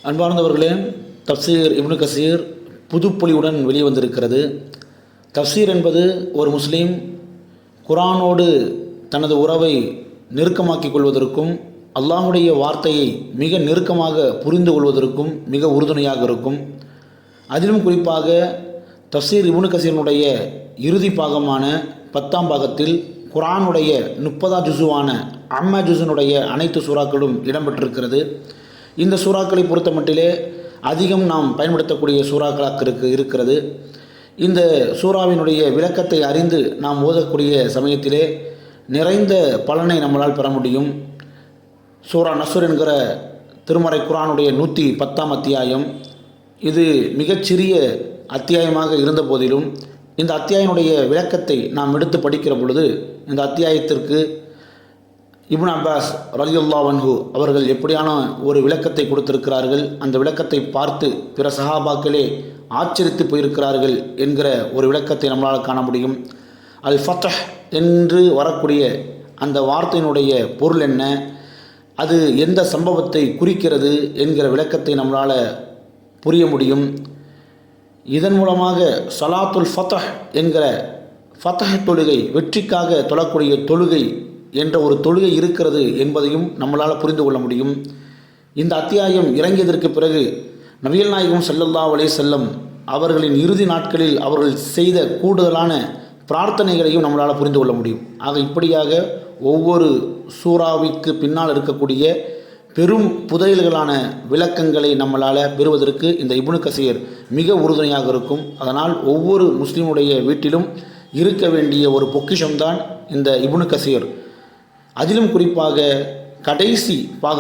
அன்பார்ந்தவர்களே, தப்சீர் இப்னு கசீர் புதுப்பொலிவுடன் வெளிவந்திருக்கிறது. தப்சீர் என்பது ஒரு முஸ்லீம் குர்ஆனோடு தனது உறவை நெருக்கமாக்கிக் கொள்வதற்கும் அல்லாஹுடைய வார்த்தையை மிக நெருக்கமாக புரிந்து கொள்வதற்கும் மிக உறுதுணையாக இருக்கும். அதிலும் குறிப்பாக தப்சீர் இப்னு கசீரினுடைய இறுதி பாகமான 10ஆம் பாகத்தில் குர்ஆனுடைய 30ஆம் ஜுஸுவான அம்மா ஜுஸினுடைய அனைத்து சூறாக்களும் இடம்பெற்றிருக்கிறது. இந்த சூறாக்களை பொறுத்த மட்டிலே அதிகம் நாம் பயன்படுத்தக்கூடிய சூறாக்களாக இருக்கிறது. இந்த சூறாவினுடைய விளக்கத்தை அறிந்து நாம் ஓதக்கூடிய சமயத்திலே நிறைந்த பலனை நம்மளால் பெற முடியும். சூரா நஸ்ர் என்கிற திருமறை குர்ஆனுடைய 110ஆம் அத்தியாயம், இது மிகச்சிறிய அத்தியாயமாக இருந்த போதிலும் இந்த அத்தியாயனுடைய விளக்கத்தை நாம் எடுத்து படிக்கிற பொழுது இந்த அத்தியாயத்திற்கு இப்னு அப்பாஸ் ரலியல்லாஹு அன்ஹு அவர்கள் எப்படியான ஒரு விளக்கத்தை கொடுத்திருக்கிறார்கள், அந்த விளக்கத்தை பார்த்து பிற சஹாபாக்களே ஆச்சரித்து போயிருக்கிறார்கள் என்கிற ஒரு விளக்கத்தை நம்மளால் காண முடியும். அல் ஃபத்ஹ் என்று வரக்கூடிய அந்த வார்த்தையினுடைய பொருள் என்ன, அது எந்த சம்பவத்தை குறிக்கிறது என்கிற விளக்கத்தை நம்மளால் புரிய முடியும். இதன் மூலமாக ஸலாத்துல் ஃபத்ஹ் என்கிற ஃபத்ஹ் தொழுகை, வெற்றிக்காக தொழக்கூடிய தொழுகை என்ற ஒரு தொழுகை இருக்கிறது என்பதையும் நம்மளால் புரிந்து கொள்ள முடியும். இந்த அத்தியாயம் இறங்கியதற்கு பிறகு நபிகள் நாயகம் ஸல்லல்லாஹு அலைஹி வஸல்லம் அவர்களின் இறுதி நாட்களில் அவர்கள் செய்த கூடுதலான பிரார்த்தனைகளையும் நம்மளால் புரிந்து கொள்ள முடியும். ஆக இப்படியாக ஒவ்வொரு சூறாவிற்கு பின்னால் இருக்கக்கூடிய பெரும் புதையல்களான விளக்கங்களை நம்மளால் பெறுவதற்கு இந்த இப்னு கசீர் மிக உறுதுணையாக இருக்கும். அதனால் ஒவ்வொரு முஸ்லீமுடைய வீட்டிலும் இருக்க வேண்டிய ஒரு பொக்கிஷம்தான் இந்த இப்னு கசீர். அதிலும் குறிப்பாக கடைசி பாகம்